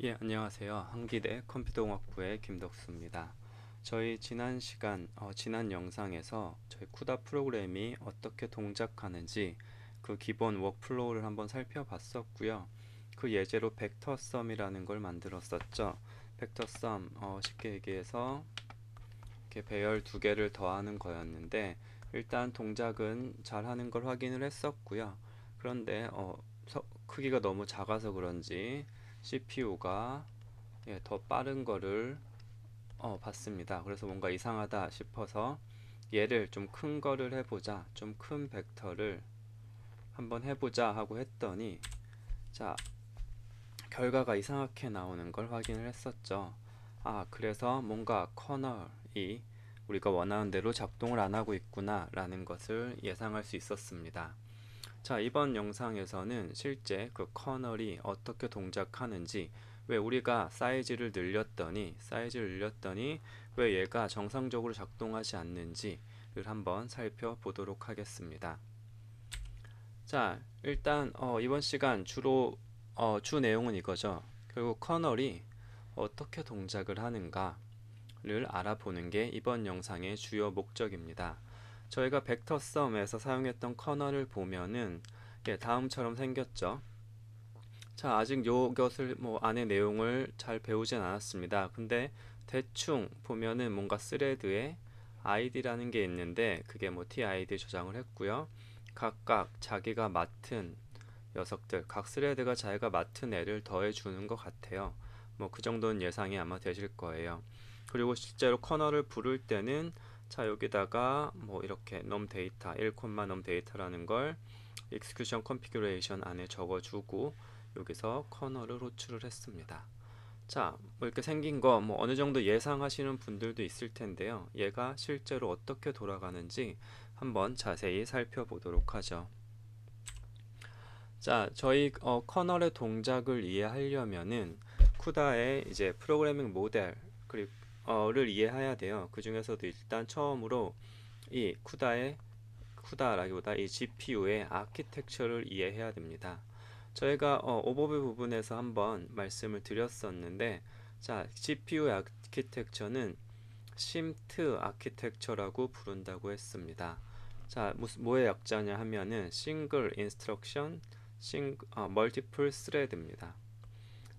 예, 안녕하세요. 한기대 컴퓨터공학부의 김덕수입니다. 저희 지난 영상에서 저희 쿠다 프로그램이 어떻게 동작하는지 그 기본 워크플로우를 한번 살펴봤었고요. 그 예제로 벡터 썸이라는 걸 만들었었죠. 벡터 썸, 쉽게 얘기해서 이렇게 배열 두 개를 더하는 거였는데 일단 동작은 잘 하는 걸 확인을 했었고요. 그런데 크기가 너무 작아서 그런지 CPU가 더 빠른 거를 봤습니다. 그래서 뭔가 이상하다 싶어서 얘를 좀 큰 거를 해보자, 좀 큰 벡터를 한번 해보자 하고 했더니 자, 결과가 이상하게 나오는 걸 확인을 했었죠. 그래서 뭔가 커널이 우리가 원하는 대로 작동을 안 하고 있구나 라는 것을 예상할 수 있었습니다. 자, 이번 영상에서는 실제 그 커널이 어떻게 동작하는지, 왜 우리가 사이즈를 늘렸더니 왜 얘가 정상적으로 작동하지 않는지를 한번 살펴보도록 하겠습니다. 자, 일단 이번 시간 주 내용은 이거죠. 결국 커널이 어떻게 동작을 하는가를 알아보는 게 이번 영상의 주요 목적입니다. 저희가 벡터 썸에서 사용했던 커널을 보면은 다음처럼 생겼죠. 자, 아직 요것을 안의 내용을 잘 배우진 않았습니다. 근데 대충 보면은 뭔가 스레드에 id라는 게 있는데 그게 tid 저장을 했고요. 각각 자기가 맡은 녀석들, 각 스레드가 자기가 맡은 애를 더해 주는 것 같아요. 그 정도는 예상이 아마 되실 거예요. 그리고 실제로 커널을 부를 때는 자, 여기다가 이렇게 num 데이터 1, num 데이터라는 걸 execution configuration 안에 적어주고 여기서 커널을 호출을 했습니다. 자, 이렇게 생긴 거 어느 정도 예상하시는 분들도 있을 텐데요. 얘가 실제로 어떻게 돌아가는지 한번 자세히 살펴보도록 하죠. 자, 저희 커널의 동작을 이해하려면은 쿠다의 이제 프로그래밍 모델 를 이해해야 돼요. 그 중에서도 일단 처음으로 이 쿠다라기보다 이 GPU의 아키텍처를 이해해야 됩니다. 저희가 오버뷰 부분에서 한번 말씀을 드렸었는데, 자, GPU의 아키텍처는 심트 아키텍처라고 부른다고 했습니다. 자, 뭐의 약자냐 하면은 싱글 인스트럭션, 멀티플 스레드입니다.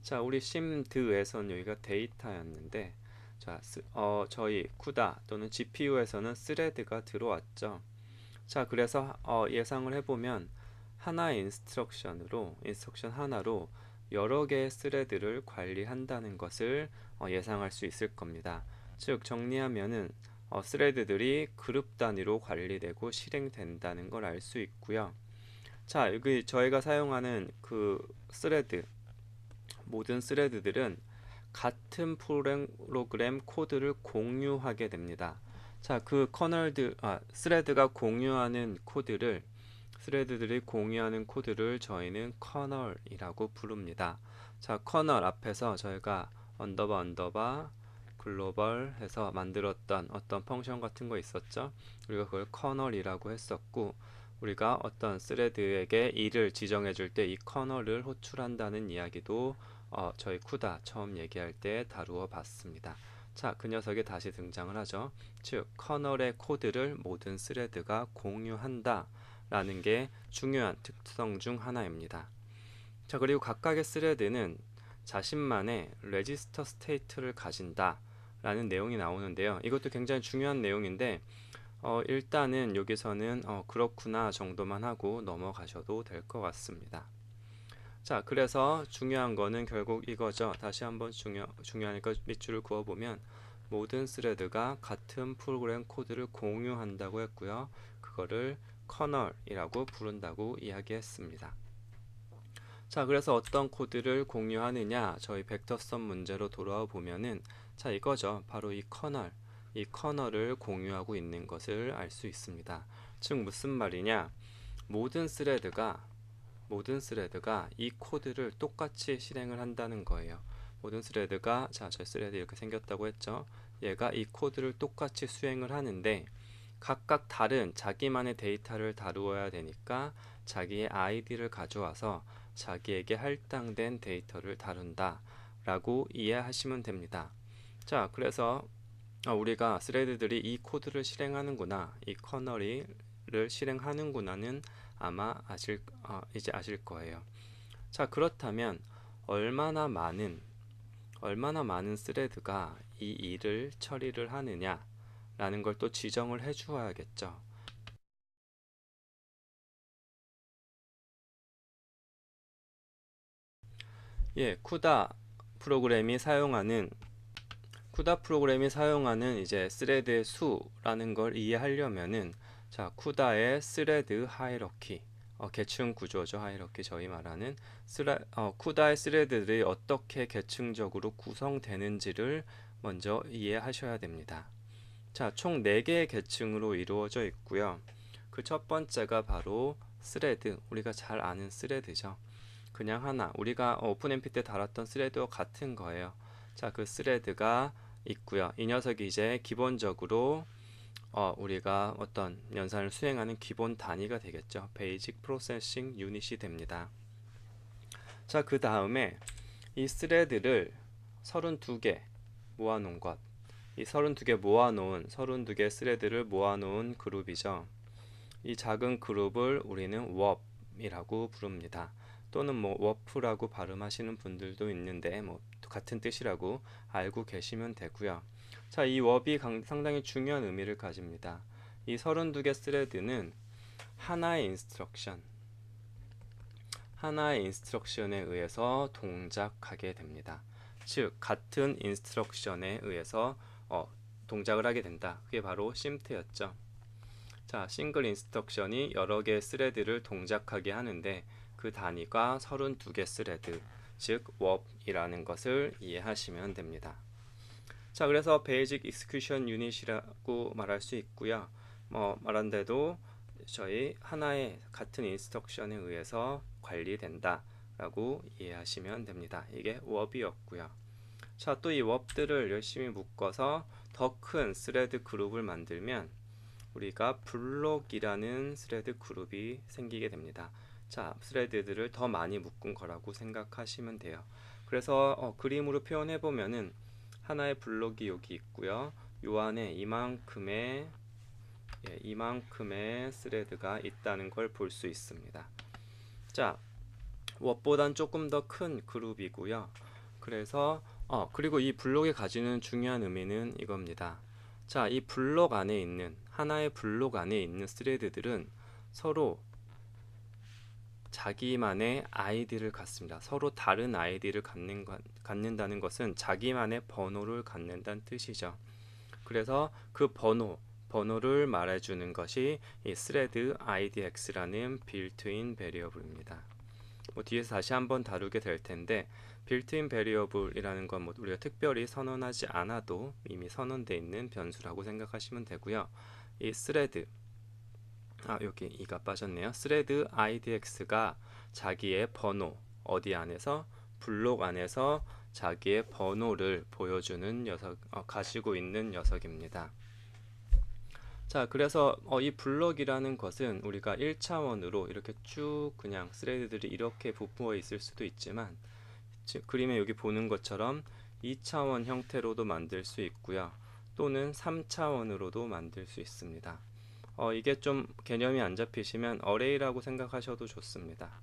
자, 우리 심드에서는 여기가 데이터였는데, 자, 저희 쿠다 또는 GPU에서는 스레드가 들어왔죠. 자, 그래서 예상을 해보면 하나의 인스트럭션 하나로 여러 개의 스레드를 관리한다는 것을 예상할 수 있을 겁니다. 즉 정리하면은 스레드들이 그룹 단위로 관리되고 실행된다는 걸 알 수 있고요. 자, 여기 저희가 사용하는 그 모든 스레드들은 같은 프로그램 코드를 공유하게 됩니다. 자, 스레드들이 공유하는 코드를 저희는 커널이라고 부릅니다. 자, 커널 앞에서 저희가 언더바 글로벌 해서 만들었던 어떤 펑션 같은 거 있었죠. 우리가 그걸 커널이라고 했었고, 우리가 어떤 스레드에게 일을 지정해 줄 때 이 커널을 호출한다는 이야기도 저희 쿠다 처음 얘기할 때 다루어 봤습니다. 자, 그 녀석이 다시 등장을 하죠. 즉, 커널의 코드를 모든 스레드가 공유한다 라는 게 중요한 특성 중 하나입니다. 자, 그리고 각각의 스레드는 자신만의 레지스터 스테이트를 가진다 라는 내용이 나오는데요. 이것도 굉장히 중요한 내용인데 일단은 여기서는 그렇구나 정도만 하고 넘어가셔도 될 것 같습니다. 자, 그래서 중요한 거는 결국 이거죠. 다시 한번 중요하니까 밑줄을 그어보면 모든 스레드가 같은 프로그램 코드를 공유한다고 했고요. 그거를 커널이라고 부른다고 이야기했습니다. 자, 그래서 어떤 코드를 공유하느냐, 저희 벡터 썸 문제로 돌아와 보면은 자, 이거죠. 바로 이 커널을 공유하고 있는 것을 알 수 있습니다. 즉 무슨 말이냐? 모든 스레드가 이 코드를 똑같이 실행을 한다는 거예요. 모든 스레드가 저 스레드 이렇게 생겼다고 했죠. 얘가 이 코드를 똑같이 수행을 하는데 각각 다른 자기만의 데이터를 다루어야 되니까 자기의 아이디를 가져와서 자기에게 할당된 데이터를 다룬다 라고 이해하시면 됩니다. 자, 그래서 우리가 스레드들이 이 코드를 실행하는구나, 이 커널을 실행하는구나는 아마 이제 아실 거예요. 자, 그렇다면 얼마나 많은 스레드가 이 일을 처리를 하느냐 라는 걸 또 지정을 해 주어야겠죠. 예, 쿠다 프로그램이 사용하는 이제 스레드의 수라는 걸 이해하려면은, 자, 쿠다의 스레드 하이러키, 계층 구조죠. 하이러키, 저희 말하는 쿠다의 스레드들이 어떻게 계층적으로 구성되는지를 먼저 이해하셔야 됩니다. 자, 총 4개의 계층으로 이루어져 있고요. 그 첫 번째가 바로 스레드, 우리가 잘 아는 스레드죠. 그냥 하나, 우리가 오픈MP 때 달았던 스레드와 같은 거예요. 자, 그 스레드가 있고요. 이 녀석이 이제 기본적으로 우리가 어떤 연산을 수행하는 기본 단위가 되겠죠. 베이직 프로세싱 유닛이 됩니다. 자, 그 다음에 이 스레드를 32개 모아놓은 것, 이 32개 스레드를 모아놓은 그룹이죠. 이 작은 그룹을 우리는 워프이라고 부릅니다. 또는 뭐 워프라고 발음하시는 분들도 있는데 뭐 같은 뜻이라고 알고 계시면 되고요. 자, 이 워프이 상당히 중요한 의미를 가집니다. 이 32개 스레드는 하나의 인스트럭션에 의해서 동작하게 됩니다. 즉, 같은 인스트럭션에 의해서 동작을 하게 된다. 그게 바로 심트였죠. 자, 싱글 인스트럭션이 여러 개의 스레드를 동작하게 하는데 그 단위가 32개 스레드, 즉 워프이라는 것을 이해하시면 됩니다. 자, 그래서 베이직 익스큐션 유닛이라고 말할 수 있고요. 말한 대로 저희 하나의 같은 인스트럭션에 의해서 관리된다 라고 이해하시면 됩니다. 이게 워프이었고요. 자, 또 이 워프들을 열심히 묶어서 더 큰 스레드 그룹을 만들면 우리가 블록이라는 스레드 그룹이 생기게 됩니다. 자, 스레드들을 더 많이 묶은 거라고 생각하시면 돼요. 그래서 그림으로 표현해 보면은 하나의 블록이 여기 있고요. 요 안에 이만큼의 스레드가 있다는 걸 볼 수 있습니다. 자, 워프보단 조금 더 큰 그룹이고요. 그래서 그리고 이 블록이 가지는 중요한 의미는 이겁니다. 자, 이 하나의 블록 안에 있는 스레드들은 서로 자기만의 아이디를 갖습니다. 서로 다른 아이디를 갖는다는 것은 자기만의 번호를 갖는다는 뜻이죠. 그래서 그 번호를 말해주는 것이 이 thread idx라는 빌트인 베리어블입니다. 뒤에서 다시 한번 다루게 될 텐데, 빌트인 베리어블이라는 건 우리가 특별히 선언하지 않아도 이미 선언되어 있는 변수라고 생각하시면 되고요. 이 thread, 여기 이가 빠졌네요. thread idx가 자기의 번호, 어디 안에서? 블록 안에서 자기의 번호를 보여주는 가지고 있는 녀석입니다. 자, 그래서 이 블록이라는 것은 우리가 1차원으로 이렇게 쭉 그냥 스레드들이 이렇게 부풀어 있을 수도 있지만, 그림에 여기 보는 것처럼 2차원 형태로도 만들 수 있고요. 또는 3차원으로도 만들 수 있습니다. 이게 좀 개념이 안 잡히시면 어레이라고 생각하셔도 좋습니다.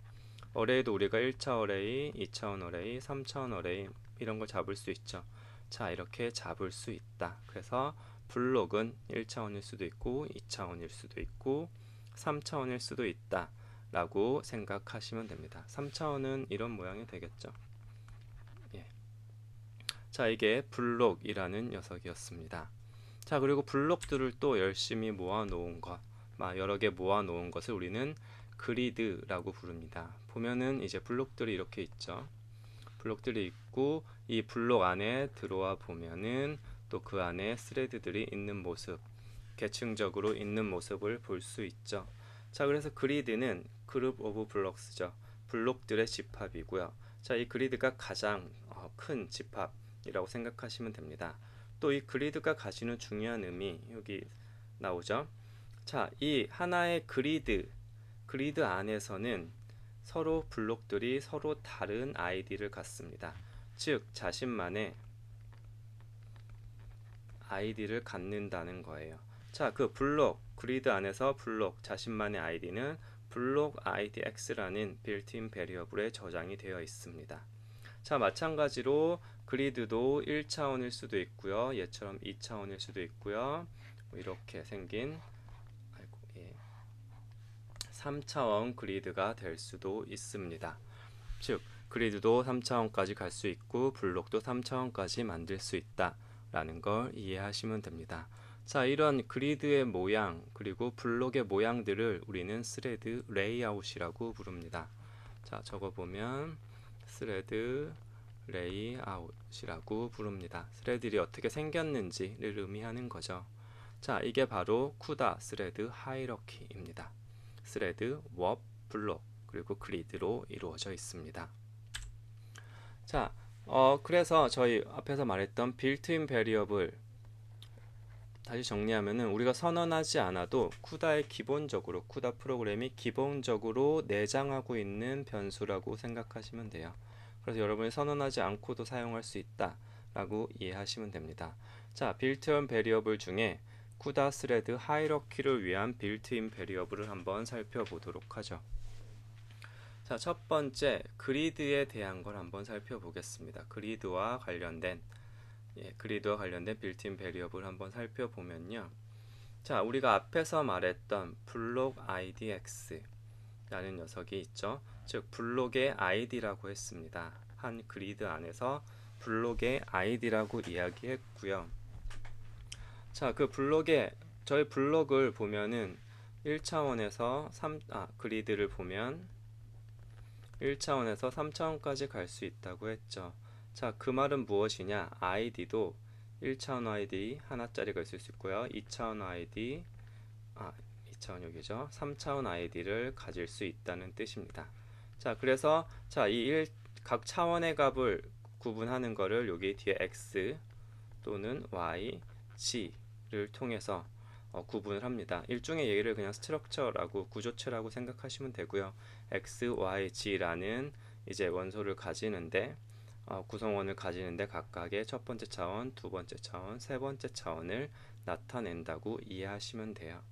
어레이도 우리가 1차 어레이, 2차원 어레이, 3차원 어레이 이런 걸 잡을 수 있죠. 자, 이렇게 잡을 수 있다. 그래서 블록은 1차원일 수도 있고 2차원일 수도 있고 3차원일 수도 있다 라고 생각하시면 됩니다. 3차원은 이런 모양이 되겠죠. 예. 자, 이게 블록이라는 녀석이었습니다. 자, 그리고 블록들을 또 열심히 모아놓은 것, 여러 개 모아놓은 것을 우리는 그리드라고 부릅니다. 보면은 이제 블록들이 이렇게 있죠. 블록들이 있고 이 블록 안에 들어와 보면은 또 그 안에 스레드들이 있는 모습, 계층적으로 있는 모습을 볼 수 있죠. 자, 그래서 그리드는 그룹 오브 블록스죠. 블록들의 집합이고요. 자, 이 그리드가 가장 큰 집합이라고 생각하시면 됩니다. 또 이 그리드가 가지는 중요한 의미 여기 나오죠. 자, 이 하나의 그리드 안에서는 서로 블록들이 서로 다른 아이디를 갖습니다. 즉 자신만의 아이디를 갖는다는 거예요. 자, 그 블록 그리드 안에서 블록 자신만의 아이디는 블록 id x라는 빌트인 베리어블에 저장이 되어 있습니다. 자, 마찬가지로 그리드도 1차원일 수도 있고요. 얘처럼 2차원일 수도 있고요. 이렇게 생긴 3차원 그리드가 될 수도 있습니다. 즉 그리드도 3차원까지 갈 수 있고 블록도 3차원까지 만들 수 있다 라는 걸 이해하시면 됩니다. 자, 이런 그리드의 모양 그리고 블록의 모양들을 우리는 스레드 레이아웃이라고 부릅니다. 자, 적어보면 스레드 레이아웃이라고 부릅니다. 스레드들이 어떻게 생겼는지를 의미하는 거죠. 자, 이게 바로 쿠다 스레드 하이러키입니다. 스레드, 워, 블록, 그리고 그리드로 이루어져 있습니다. 자, 그래서 저희 앞에서 말했던 빌트인 베리어블 다시 정리하면은 우리가 선언하지 않아도 쿠다의 기본적으로 쿠다 프로그램이 기본적으로 내장하고 있는 변수라고 생각하시면 돼요. 그래서 여러분이 선언하지 않고도 사용할 수 있다 라고 이해하시면 됩니다. 자, 빌트인 베리어블 중에 쿠다 스레드 하이러키를 위한 빌트인 베리어블을 한번 살펴보도록 하죠. 자, 첫 번째 그리드에 대한 걸 한번 살펴보겠습니다. 그리드와 관련된 빌트인 베리어블 한번 살펴보면요. 자, 우리가 앞에서 말했던 블록 idx 라는 녀석이 있죠. 즉 블록의 id라고 했습니다. 한 그리드 안에서 블록의 id라고 이야기했고요. 자, 그 저희 블록을 보면은 1차원에서 그리드를 보면 1차원에서 3차원까지 갈 수 있다고 했죠. 자, 그 말은 무엇이냐? id도 1차원 id 하나짜리가 있을 수 있고요. 2차원 id 2차원 여기죠. 3차원 id를 가질 수 있다는 뜻입니다. 자, 그래서 각 차원의 값을 구분하는 거를 여기 뒤에 x 또는 y, g를 통해서 구분을 합니다. 일종의 얘기를 그냥 스트럭처라고 구조체라고 생각하시면 되고요. x, y, g라는 이제 원소를 가지는데 구성원을 가지는데 각각의 첫 번째 차원, 두 번째 차원, 세 번째 차원을 나타낸다고 이해하시면 돼요.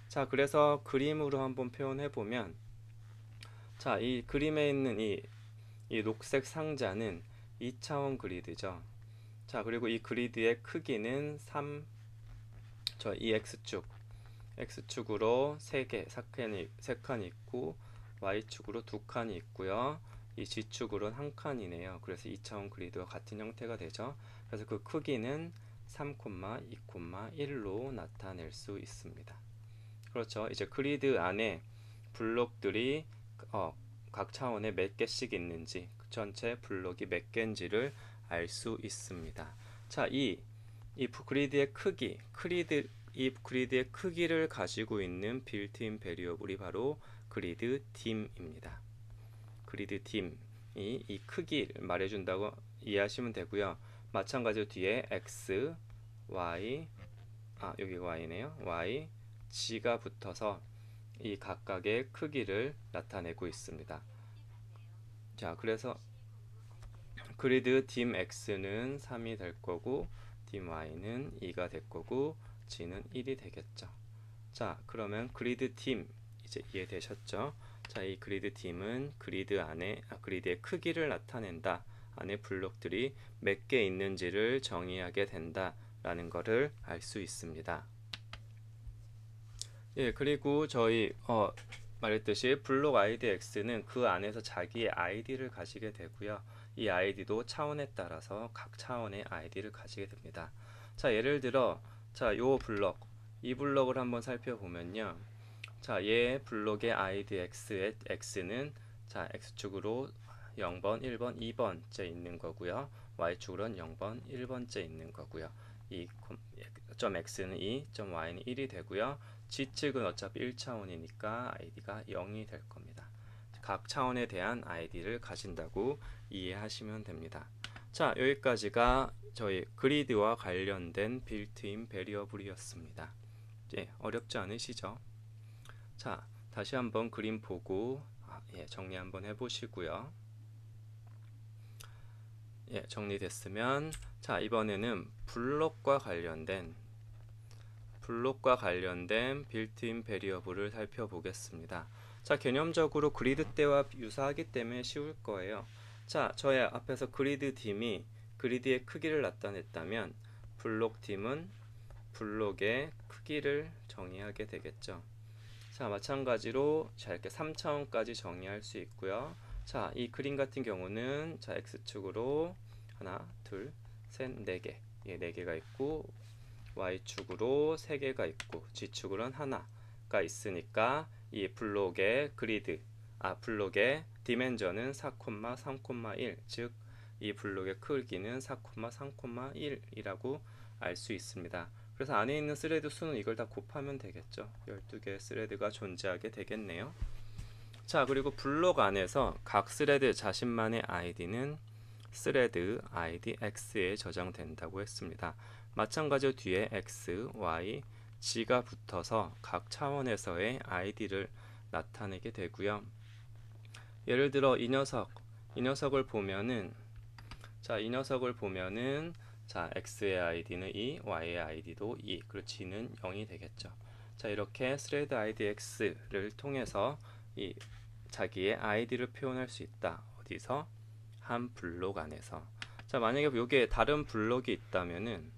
자, 그래서 그림으로 한번 표현해 보면 자, 이 그림에 있는 이 녹색 상자는 2차원 그리드죠. 자, 그리고 이 그리드의 크기는 이 X축으로 3칸이 있고 Y축으로 2칸이 있고요. 이 G축으로는 1칸이네요. 그래서 2차원 그리드와 같은 형태가 되죠. 그래서 그 크기는 3, 2, 1로 나타낼 수 있습니다. 그렇죠. 이제 그리드 안에 블록들이 각 차원에 몇 개씩 있는지, 전체 블록이 몇 개인지를 알 수 있습니다. 자, 이 그리드의 그리드의 크기를 가지고 있는 빌트인 베리어블이 바로 그리드 딤입니다. 그리드 딤이 이 크기를 말해준다고 이해하시면 되고요. 마찬가지로 뒤에 x, y, 여기가 y네요. y, g가 붙어서 이 각각의 크기를 나타내고 있습니다. 자, 그래서 그리드 딤 x는 3이 될 거고 딤 y는 2가 될 거고 g는 1이 되겠죠. 자, 그러면 그리드 딤 이제 이해되셨죠? 자, 이 그리드 딤은 그리드의 크기를 나타낸다. 안에 블록들이 몇 개 있는지를 정의하게 된다라는 것을 알 수 있습니다. 예, 그리고 저희 말했듯이 블록 id x는 그 안에서 자기의 id를 가지게 되고요. 이 id도 차원에 따라서 각 차원의 id를 가지게 됩니다. 자, 예를 들어 이 블록을 한번 살펴보면요. 자, 얘 블록의 id x는 자, x축으로 0번, 1번, 2번째 있는 거고요. y축으로는 0번, 1번째 있는 거고요. 이 점 x는 2, 점 y는 1이 되고요. g축은 어차피 1차원이니까 id가 0이 될 겁니다. 각 차원에 대한 id를 가진다고 이해하시면 됩니다. 자, 여기까지가 저희 그리드와 관련된 빌트인 베리어블이었습니다. 예, 어렵지 않으시죠? 자, 다시 한번 그림 보고 정리 한번 해보시고요. 예, 정리됐으면 자, 이번에는 블록과 관련된 빌트인 베리어블을 살펴보겠습니다. 자, 개념적으로 그리드 때와 유사하기 때문에 쉬울 거예요. 자, 저의 앞에서 그리드 딤이 그리드의 크기를 나타냈다면 블록 딤은 블록의 크기를 정의하게 되겠죠. 자, 마찬가지로 자, 이렇게 3차원까지 정의할 수 있고요. 자, 이 그림 같은 경우는 자, X축으로 하나, 둘, 셋, 네 개. 예, 네 개가 있고 Y축으로 세 개가 있고 G축으로는 하나가 있으니까 이 블록의 블록의 디멘전은 4,3,1, 즉 이 블록의 크기는 4,3,1이라고 알 수 있습니다. 그래서 안에 있는 스레드 수는 이걸 다 곱하면 되겠죠. 12개의 스레드가 존재하게 되겠네요. 자, 그리고 블록 안에서 각 스레드 자신만의 아이디는 스레드 아이디 X에 저장된다고 했습니다. 마찬가지로 뒤에 X, Y, G가 붙어서 각 차원에서의 아이디를 나타내게 되고요. 예를 들어 이 녀석을 보면은 자, X의 아이디는 2, Y의 아이디도 2, 그리고 G는 0이 되겠죠. 자, 이렇게 스레드 아이디 X를 통해서 이 자기의 아이디를 표현할 수 있다. 어디서? 한 블록 안에서. 자, 만약에 여기에 다른 블록이 있다면은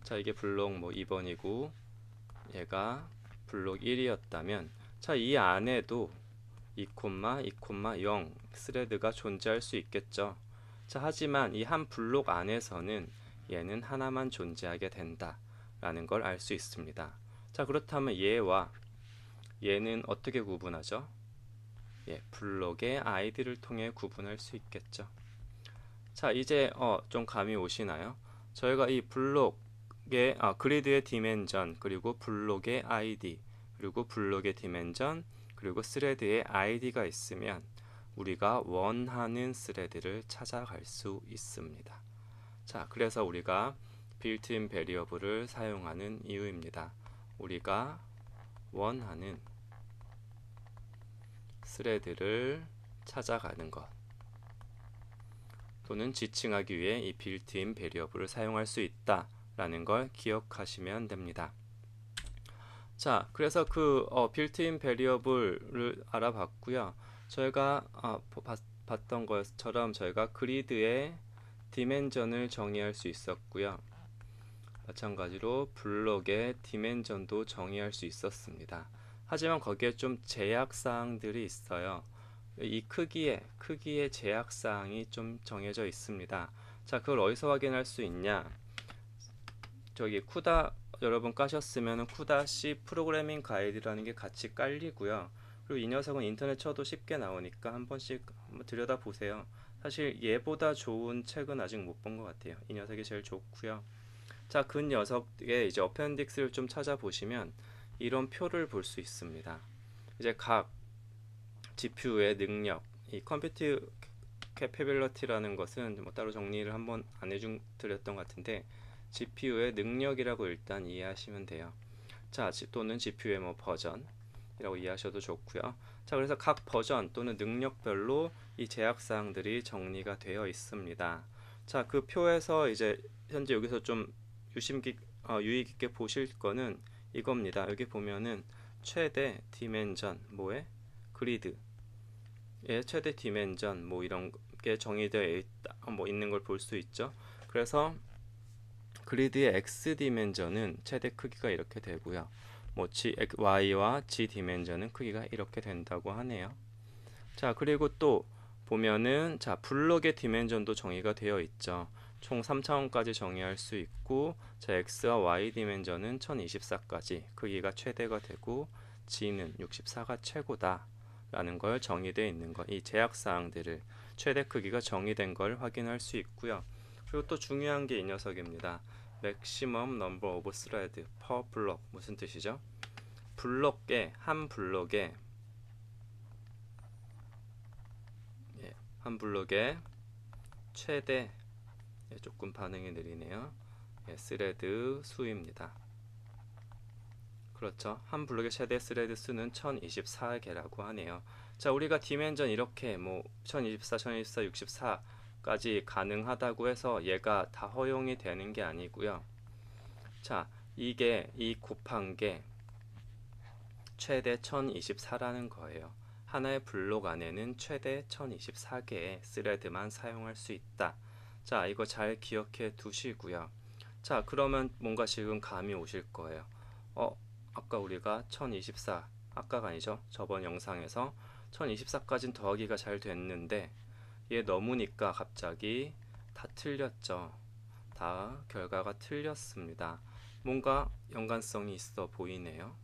자, 이게 블록 뭐 2번이고 얘가 블록 1이었다면 자, 이 안에도 2,2,0 스레드가 존재할 수 있겠죠. 자, 하지만 이 한 블록 안에서는 얘는 하나만 존재하게 된다라는 걸 알 수 있습니다. 자, 그렇다면 얘와 얘는 어떻게 구분하죠? 예, 블록의 아이디를 통해 구분할 수 있겠죠. 자, 이제 좀 감이 오시나요? 저희가 이 블록의 그리드의 디멘전, 그리고 블록의 아이디, 그리고 블록의 디멘전, 그리고 스레드의 아이디가 있으면 우리가 원하는 스레드를 찾아갈 수 있습니다. 자, 그래서 우리가 빌트인 베리어블을 사용하는 이유입니다. 우리가 원하는 스레드를 찾아가는 것 또는 지칭하기 위해 이 빌트인 베리어블을 사용할 수 있다라는 걸 기억하시면 됩니다. 자, 그래서 그 빌트인 베리어블을 알아봤고요. 저희가 봤던 것처럼 저희가 그리드의 디멘전을 정의할 수 있었고요. 마찬가지로 블록의 디멘전도 정의할 수 있었습니다. 하지만 거기에 좀 제약사항들이 있어요. 이 크기의 제약사항이 좀 정해져 있습니다. 자, 그걸 어디서 확인할 수 있냐? 저기 쿠다 여러분 까셨으면 쿠다 C 프로그래밍 가이드라는 게 같이 깔리고요. 그리고 이 녀석은 인터넷 쳐도 쉽게 나오니까 한 번씩 한번 들여다보세요. 사실 얘보다 좋은 책은 아직 못 본 것 같아요. 이 녀석이 제일 좋고요. 자, 그 녀석의 이제 어펜딕스를 좀 찾아보시면 이런 표를 볼 수 있습니다. 이제 각 GPU의 능력, 이 컴퓨트 캐패빌리티라는 것은 뭐 따로 정리를 한번 안 해드렸던 것 같은데 GPU의 능력이라고 일단 이해하시면 돼요. 자, 또는 GPU의 뭐 버전이라고 이해하셔도 좋고요. 자, 그래서 각 버전 또는 능력별로 이 제약사항들이 정리가 되어 있습니다. 자, 그 표에서 이제 현재 여기서 좀 유의 깊게 보실 거는 이겁니다. 여기 보면은 최대 디멘전 뭐에 그리드의 최대 디멘전 뭐 이런 게 정의되어 있는 걸 볼 수 있죠. 그래서 그리드의 X 디멘전은 최대 크기가 이렇게 되고요. 뭐 Y와 G 디멘전은 크기가 이렇게 된다고 하네요. 자, 그리고 또 보면은 자, 블록의 디멘전도 정의가 되어 있죠. 총 3차원까지 정의할 수 있고 자, X와 Y 디멘전은 1024까지 크기가 최대가 되고 G는 64가 최고다 라는 걸 정의되어 있는 것, 이 제약사항들을 최대 크기가 정의된 걸 확인할 수 있고요. 그리고 또 중요한 게 이 녀석입니다. Maximum Number of Thread per Block 무슨 뜻이죠? 한 블록의 최대 조금 반응이 느리네요. 스레드 수입니다. 그렇죠. 한 블록의 최대 스레드 수는 1024개라고 하네요. 자, 우리가 디멘전 이렇게 뭐 1024, 1024, 64 14까지 가능하다고 해서 얘가 다 허용이 되는 게 아니고요. 자, 이게 이 곱한 게 최대 1024라는 거예요. 하나의 블록 안에는 최대 1024개의 스레드만 사용할 수 있다. 자, 이거 잘 기억해 두시고요. 자, 그러면 뭔가 지금 감이 오실 거예요. 아까 우리가 1024, 아까가 아니죠. 저번 영상에서 1024까지는 더하기가 잘 됐는데 얘 넘으니까 갑자기 다 틀렸죠. 다 결과가 틀렸습니다. 뭔가 연관성이 있어 보이네요.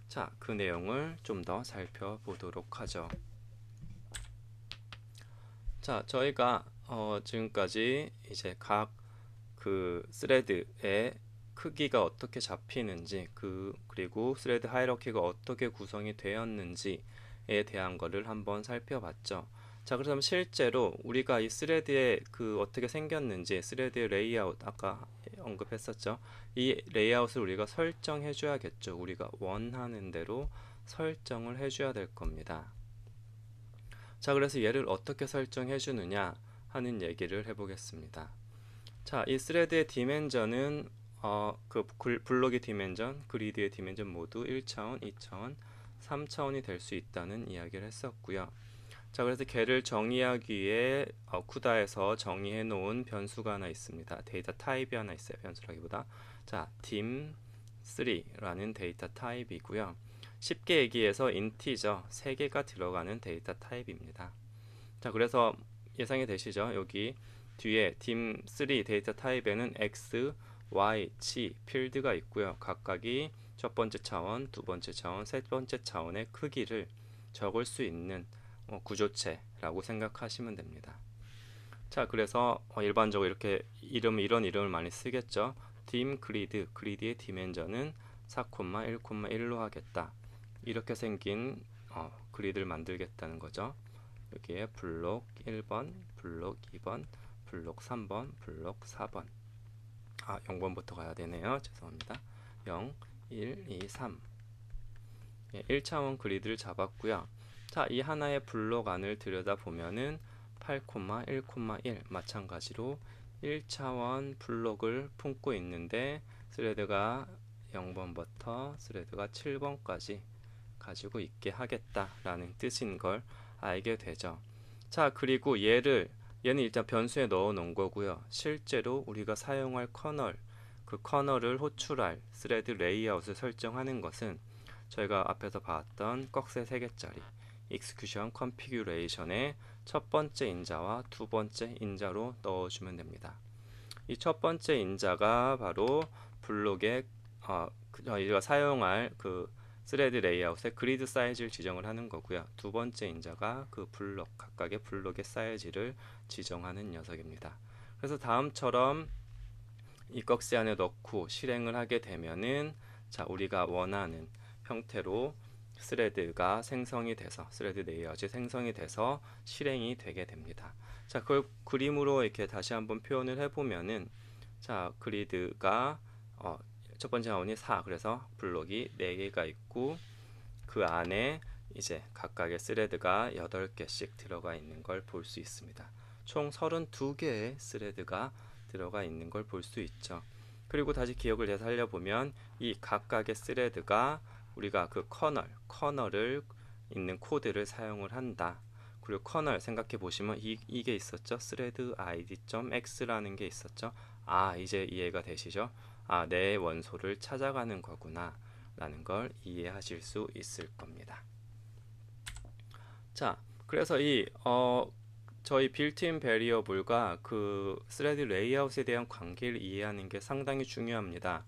자, 그 내용을 좀 더 살펴보도록 하죠. 자, 저희가 지금까지 이제 각 그 스레드의 크기가 어떻게 잡히는지 그리고 스레드 하이러키가 어떻게 구성이 되었는지에 대한 거를 한번 살펴봤죠. 자, 그럼 실제로 우리가 이 스레드에 어떻게 생겼는지 스레드의 레이아웃 아까 언급했었죠. 이 레이아웃을 우리가 설정해 줘야겠죠. 우리가 원하는 대로 설정을 해 줘야 될 겁니다. 자, 그래서 얘를 어떻게 설정해 주느냐 하는 얘기를 해보겠습니다. 자, 이 스레드의 디멘전은 블록의 디멘전, 그리드의 디멘전 모두 1차원, 2차원, 3차원이 될 수 있다는 이야기를 했었고요. 자, 그래서 걔를 정의하기 위해 쿠다에서 정의해 놓은 변수가 하나 있습니다. 데이터 타입이 하나 있어요. 변수라기보다. 자, dim3라는 데이터 타입이고요. 쉽게 얘기해서 인티저 3개가 들어가는 데이터 타입입니다. 자, 그래서 예상이 되시죠? 여기 뒤에 dim3 데이터 타입에는 x, y, 치 필드가 있고요. 각각이 첫 번째 차원, 두 번째 차원, 세 번째 차원의 크기를 적을 수 있는 구조체라고 생각하시면 됩니다. 자, 그래서 일반적으로 이렇게 이런 이름을 많이 쓰겠죠. dim 그리드, 그리드의 디멘전은 4,1,1로 하겠다. 이렇게 생긴 그리드를 만들겠다는 거죠. 여기에 블록 1번, 블록 2번, 블록 3번, 블록 4번. 0번부터 가야 되네요. 죄송합니다. 0, 1, 2, 3. 1차원 그리드를 잡았고요. 자, 이 하나의 블록 안을 들여다보면은 8,1,1 마찬가지로 1차원 블록을 품고 있는데 스레드가 0번부터 스레드가 7번까지 가지고 있게 하겠다라는 뜻인 걸 알게 되죠. 자, 그리고 얘는 일단 변수에 넣어 놓은 거고요. 실제로 우리가 사용할 커널, 그 커널을 호출할 스레드 레이아웃을 설정하는 것은 저희가 앞에서 봤던 꺽쇠 3개짜리 execution configuration의 첫 번째 인자와 두 번째 인자로 넣어주면 됩니다. 이 첫 번째 인자가 바로 블록의 저희가 사용할 스레드 레이아웃의 그리드 사이즈를 지정을 하는 거고요. 두 번째 인자가 각각의 블록의 사이즈를 지정하는 녀석입니다. 그래서 다음처럼 이 꺽쇠 안에 넣고 실행을 하게 되면은 자, 우리가 원하는 형태로 스레드가 생성이 돼서 스레드 레이아웃이 생성이 돼서 실행이 되게 됩니다. 자, 그걸 그림으로 이렇게 다시 한번 표현을 해보면은 자, 그리드가 첫 번째 차원이 4, 그래서 블록이 4개가 있고 그 안에 이제 각각의 스레드가 8개씩 들어가 있는 걸 볼 수 있습니다. 총 32개의 스레드가 들어가 있는 걸 볼 수 있죠. 그리고 다시 기억을 되살려 보면 이 각각의 스레드가 우리가 커널을 있는 코드를 사용을 한다. 그리고 커널 생각해 보시면 이게 있었죠. thread id.x라는 게 있었죠. 이제 이해가 되시죠? 내 원소를 찾아가는 거구나 라는 걸 이해하실 수 있을 겁니다. 자, 그래서 저희 빌트인 베리어블과 스레드 레이아웃에 대한 관계를 이해하는 게 상당히 중요합니다.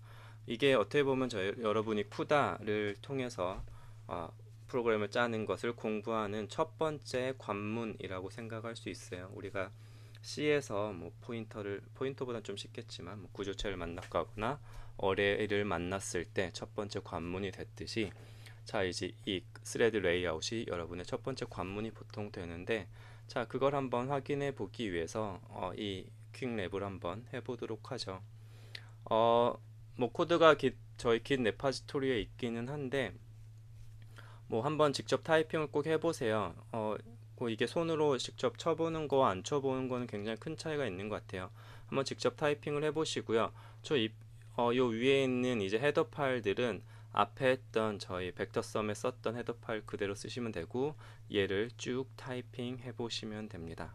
이게 어떻게 보면 여러분이 쿠다를 통해서 프로그램을 짜는 것을 공부하는 첫 번째 관문이라고 생각할 수 있어요. 우리가 C에서 포인터보다는 좀 쉽겠지만 구조체를 만났거나 어레이를 만났을 때 첫 번째 관문이 됐듯이 자, 이제 이 스레드 레이아웃이 여러분의 첫 번째 관문이 보통 되는데 자, 그걸 한번 확인해 보기 위해서 이 퀵랩을 한번 해보도록 하죠. 코드가 저희 깃 레파지토리에 있기는 한데 한번 직접 타이핑을 꼭 해보세요. 이게 손으로 직접 쳐보는 거와 안 쳐보는 거는 굉장히 큰 차이가 있는 것 같아요. 한번 직접 타이핑을 해보시고요. 요 위에 있는 이제 헤더 파일들은 앞에 했던 저희 벡터썸에 썼던 헤더 파일 그대로 쓰시면 되고, 얘를 쭉 타이핑 해보시면 됩니다.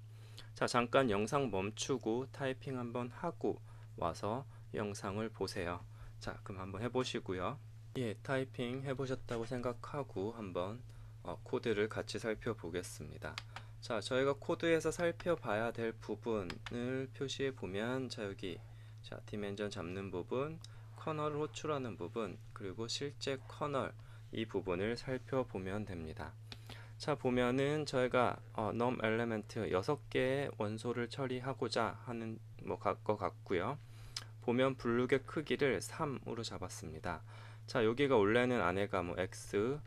자, 잠깐 영상 멈추고 타이핑 한번 하고 와서 영상을 보세요. 자, 그럼 한번 해보시고요. 예, 타이핑 해보셨다고 생각하고 한번 코드를 같이 살펴보겠습니다. 자, 저희가 코드에서 살펴봐야 될 부분을 표시해 보면, 자, 여기 자, 디멘전 잡는 부분, 커널을 호출하는 부분, 그리고 실제 커널, 이 부분을 살펴보면 됩니다. 자, 보면은 저희가 num 엘리멘트 6개의 원소를 처리하고자 하는 것 같고요. 보면 블록의 크기를 3으로 잡았습니다. 자, 여기가 원래는 안에가 x,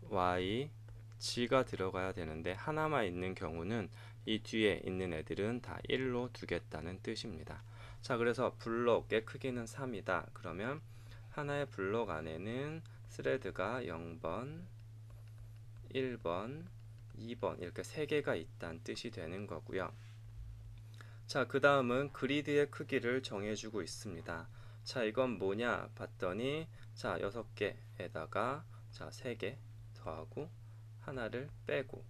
y, g가 들어가야 되는데 하나만 있는 경우는 이 뒤에 있는 애들은 다 1로 두겠다는 뜻입니다. 자, 그래서 블록의 크기는 3이다. 그러면 하나의 블록 안에는 스레드가 0번, 1번, 2번 이렇게 3개가 있다는 뜻이 되는 거고요. 자, 그 다음은 그리드의 크기를 정해주고 있습니다. 자, 이건 뭐냐 봤더니, 자, 6개에다가 자, 3개 더하고 하나를 빼고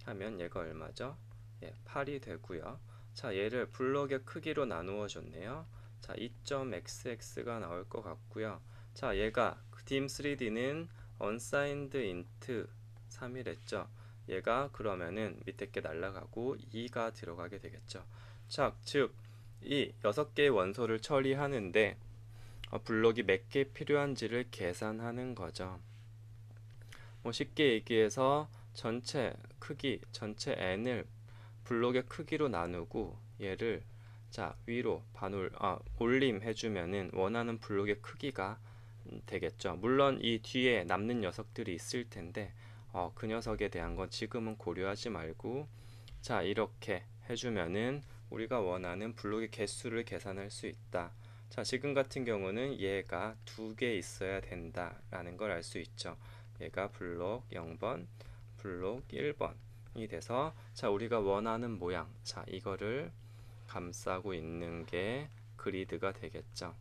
하면 얘가 얼마죠? 예, 8이 되고요. 자, 얘를 블록의 크기로 나누어 줬네요. 자, 2.xx가 나올 것 같고요. 자, 얘가 dim3d는 unsigned int 3이랬죠. 얘가 그러면은 밑에 게 날라가고 2가 들어가게 되겠죠. 자, 즉 이 6개의 원소를 처리하는데 블록이 몇 개 필요한지를 계산하는 거죠. 쉽게 얘기해서 전체 크기, 전체 n을 블록의 크기로 나누고 얘를 자, 위로 올림 해주면은 원하는 블록의 크기가 되겠죠. 물론 이 뒤에 남는 녀석들이 있을 텐데 그 녀석에 대한 건 지금은 고려하지 말고, 자, 이렇게 해주면은 우리가 원하는 블록의 개수를 계산할 수 있다. 자, 지금 같은 경우는 얘가 2개 있어야 된다라는 걸 알 수 있죠. 얘가 블록 0번, 블록 1번이 돼서, 자, 우리가 원하는 모양, 자, 이거를 감싸고 있는 게 그리드가 되겠죠.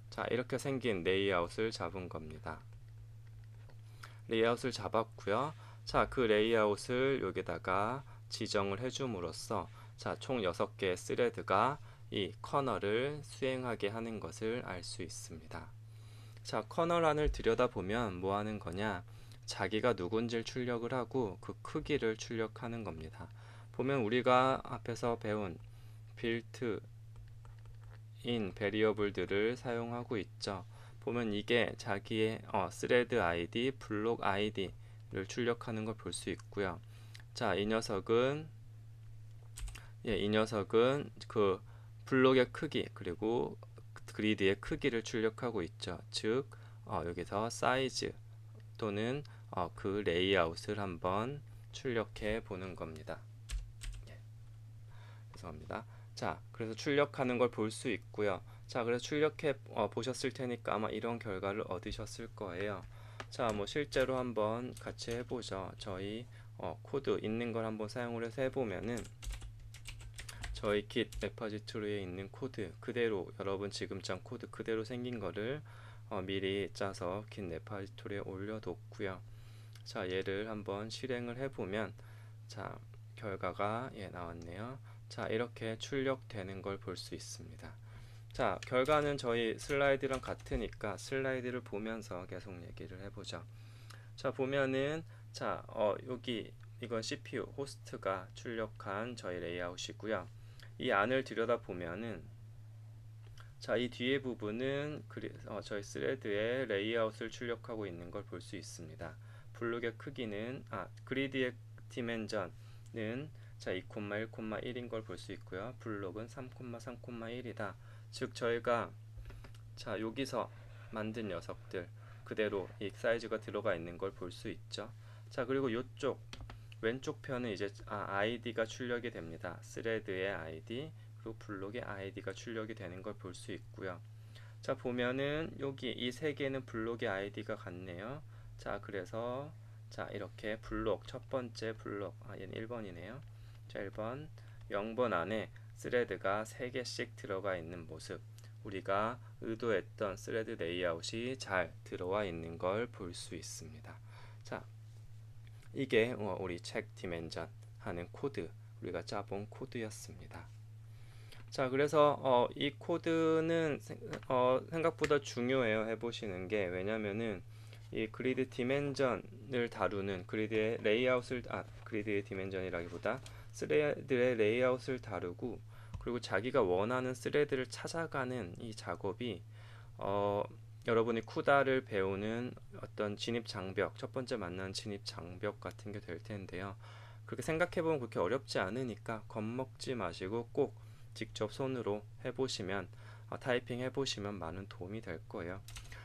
자, 이렇게 생긴 레이아웃을 잡은 겁니다. 레이아웃을 잡았고요. 자, 그 레이아웃을 여기다가 지정을 해줌으로써, 자, 총 6개의 스레드가 이 커널을 수행하게 하는 것을 알 수 있습니다. 자, 커널 안을 들여다보면 뭐 하는 거냐? 자기가 누군지를 출력을 하고 그 크기를 출력하는 겁니다. 보면 우리가 앞에서 배운 built in 베리어블들을 사용하고 있죠. 보면 이게 자기의 스레드 아이디, 블록 아이디를 출력하는 걸 볼 수 있고요. 자, 이 녀석은 그 블록의 크기 그리고 그리드의 크기를 출력하고 있죠. 즉 여기서 사이즈 또는 그 레이아웃을 한번 출력해 보는 겁니다. 죄송합니다. 자, 그래서 출력하는 걸 볼 수 있고요. 자, 그래서 출력해 보셨을 테니까 아마 이런 결과를 얻으셨을 거예요. 자, 실제로 한번 같이 해보죠. 저희 코드 있는 걸 한번 사용을 해서 해보면은, 저희 git 레퍼지토리에 있는 코드 그대로, 여러분 지금 짠 코드 그대로 생긴 거를 미리 짜서 git 레퍼지토리에 올려뒀고요. 자, 얘를 한번 실행을 해보면, 자, 결과가 나왔네요. 자, 이렇게 출력되는 걸 볼 수 있습니다. 자, 결과는 저희 슬라이드랑 같으니까 슬라이드를 보면서 계속 얘기를 해보죠. 자, 보면은, 자, 여기 이건 CPU 호스트가 출력한 저희 레이아웃이고요. 이 안을 들여다 보면은, 자, 이 뒤에 부분은 저희 스레드의 레이아웃을 출력하고 있는 걸 볼 수 있습니다. 블록의 크기는 그리드의 디멘전은 자, 2,1,1인 걸 볼 수 있고요. 블록은 3,3,1이다. 즉 저희가 자, 여기서 만든 녀석들 그대로 이 사이즈가 들어가 있는 걸 볼 수 있죠. 자, 그리고 이쪽 왼쪽 편은 이제 아이디가 출력이 됩니다. 스레드의 아이디 그리고 블록의 아이디가 출력이 되는 걸 볼 수 있고요. 자, 보면은 여기 이 세 개는 블록의 아이디가 같네요. 자, 그래서 자, 이렇게 블록, 첫 번째 블록, 얘는 1번이네요. 자, 1번, 0번 안에 스레드가 3개씩 들어가 있는 모습. 우리가 의도했던 스레드 레이아웃이 잘 들어와 있는 걸 볼 수 있습니다. 자, 이게 우리 책 디멘전 하는 코드, 우리가 짜본 코드였습니다. 자, 그래서 이 코드는 생각보다 중요해요. 해보시는 게. 왜냐면은 이 그리드 디멘전을 다루는 그리드의 레이아웃을 그리드의 디멘전이라기보다 스레드의 레이아웃을 다루고, 그리고 자기가 원하는 스레드를 찾아가는 이 작업이 여러분이 쿠다를 배우는 어떤 진입 장벽, 첫 번째 만나는 진입 장벽 같은 게 될 텐데요. 그렇게 생각해보면 그렇게 어렵지 않으니까 겁먹지 마시고 꼭 직접 손으로 해보시면, 타이핑 해보시면 많은 도움이 될 거예요.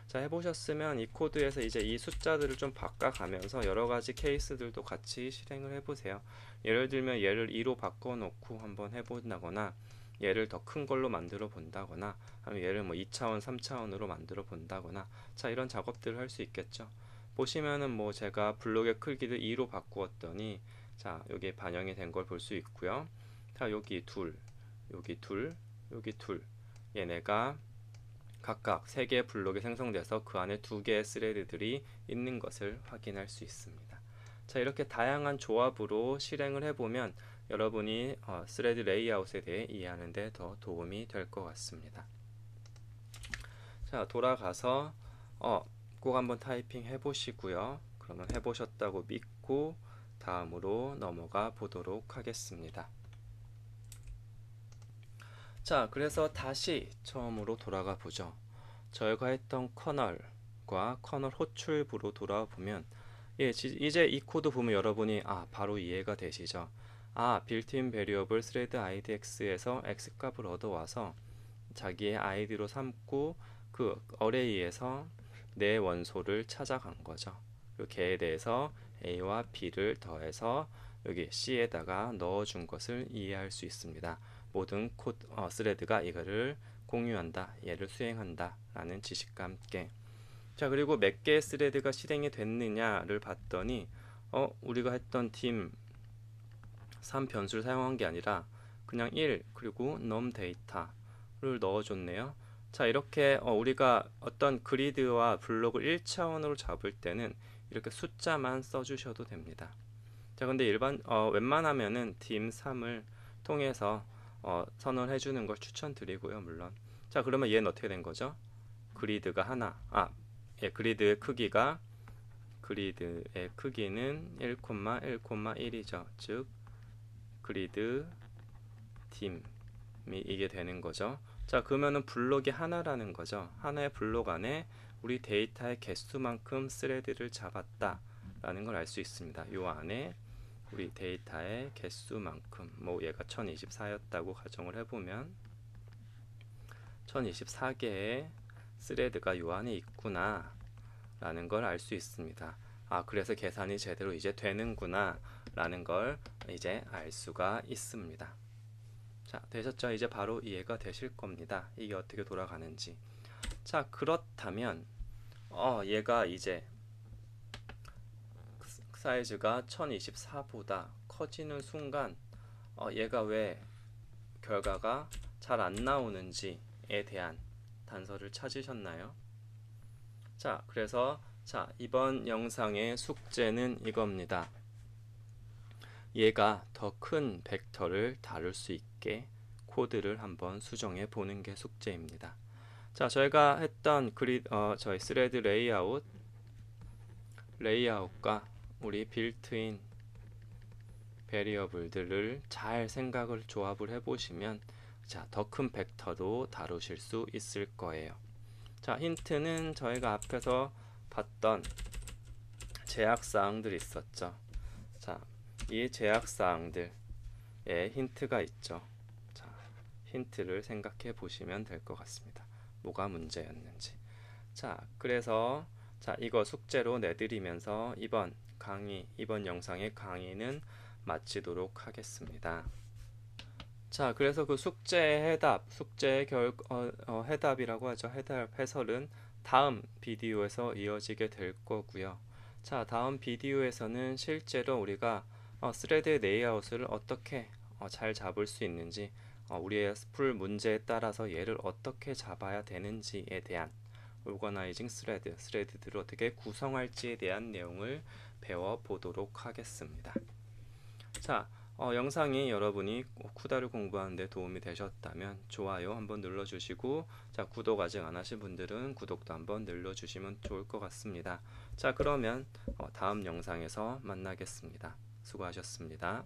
자, 해보셨으면 이 코드에서 이제 이 숫자들을 좀 바꿔가면서 여러가지 케이스들도 같이 실행을 해보세요. 예를 들면 얘를 2로 바꿔놓고 한번 해본다거나, 얘를 더 큰 걸로 만들어 본다거나, 아니면 얘를 뭐 2차원, 3차원으로 만들어 본다거나, 자, 이런 작업들을 할 수 있겠죠. 보시면은 뭐 제가 블록의 크기를 2로 바꾸었더니, 자, 여기 반영이 된 걸 볼 수 있고요. 자, 여기 둘, 여기 둘, 여기 둘, 얘네가 각각 3개의 블록이 생성돼서 그 안에 2개의 스레드들이 있는 것을 확인할 수 있습니다. 자, 이렇게 다양한 조합으로 실행을 해보면 여러분이 스레드 레이아웃에 대해 이해하는 데 더 도움이 될 것 같습니다. 자, 돌아가서 꼭 한번 타이핑 해보시고요. 그러면 해보셨다고 믿고 다음으로 넘어가 보도록 하겠습니다. 자, 그래서 다시 처음으로 돌아가 보죠. 저희가 했던 커널과 커널 호출부로 돌아와 보면, 이제 이 코드 보면 여러분이 바로 이해가 되시죠? 빌트인 베리어블 thread idx에서 x 값을 얻어와서 자기의 id로 삼고 그 어레이에서 내 원소를 찾아간 거죠. 그리고 걔에 대해서 a와 b를 더해서 여기 c에다가 넣어준 것을 이해할 수 있습니다. 모든 스레드가 이거를 공유한다, 얘를 수행한다 라는 지식과 함께. 자, 그리고 몇 개의 스레드가 실행이 됐느냐를 봤더니 우리가 했던 dim 3 변수를 사용한 게 아니라 그냥 1 그리고 num 데이터를 넣어줬네요. 자, 이렇게 우리가 어떤 그리드와 블록을 1차원으로 잡을 때는 이렇게 숫자만 써주셔도 됩니다. 자, 근데 웬만하면은 dim 3을 통해서 선언해 주는 걸 추천드리고요, 물론. 자, 그러면 얘는 어떻게 된 거죠? 그리드가 하나. 그리드의 크기는 1,1,1이죠. 즉 그리드 dim이 이게 되는 거죠. 자, 그러면은 블록이 하나라는 거죠. 하나의 블록 안에 우리 데이터의 개수만큼 스레드를 잡았다라는 걸 알 수 있습니다. 요 안에 우리 데이터의 개수만큼, 뭐 얘가 1024였다고 가정을 해보면 1024개의 스레드가 요 안에 있구나 라는 걸 알 수 있습니다. 그래서 계산이 제대로 이제 되는구나 라는 걸 이제 알 수가 있습니다. 자, 되셨죠? 이제 바로 이해가 되실 겁니다. 이게 어떻게 돌아가는지. 자, 그렇다면 얘가 이제 사이즈가 1024보다 커지는 순간 얘가 왜 결과가 잘 안 나오는지에 대한 단서를 찾으셨나요? 자, 그래서 이번 영상의 숙제는 이겁니다. 얘가 더 큰 벡터를 다룰 수 있게 코드를 한번 수정해 보는 게 숙제입니다. 자, 저희가 했던 저희 스레드 레이아웃과 우리 빌트인 베리어블들을 잘 생각을 조합을 해보시면 더 큰 벡터도 다루실 수 있을 거예요. 자, 힌트는 저희가 앞에서 봤던 제약사항들이 있었죠. 자, 이 제약사항들에 힌트가 있죠. 자, 힌트를 생각해 보시면 될 것 같습니다. 뭐가 문제였는지. 자, 그래서 이거 숙제로 내드리면서 이번 영상의 강의는 마치도록 하겠습니다. 자, 그래서 그 숙제의 해답이라고 하죠. 해설은 다음 비디오에서 이어지게 될 거고요. 자, 다음 비디오에서는 실제로 우리가 스레드 레이아웃을 어떻게 잘 잡을 수 있는지, 우리의 풀 문제에 따라서 얘를 어떻게 잡아야 되는지에 대한 오거나이징 스레드들을 어떻게 구성할지에 대한 내용을 배워보도록 하겠습니다. 자, 영상이 여러분이 쿠다를 공부하는 데 도움이 되셨다면 좋아요 한번 눌러주시고, 자, 구독 아직 안 하신 분들은 구독도 한번 눌러주시면 좋을 것 같습니다. 자, 그러면 다음 영상에서 만나겠습니다. 수고하셨습니다.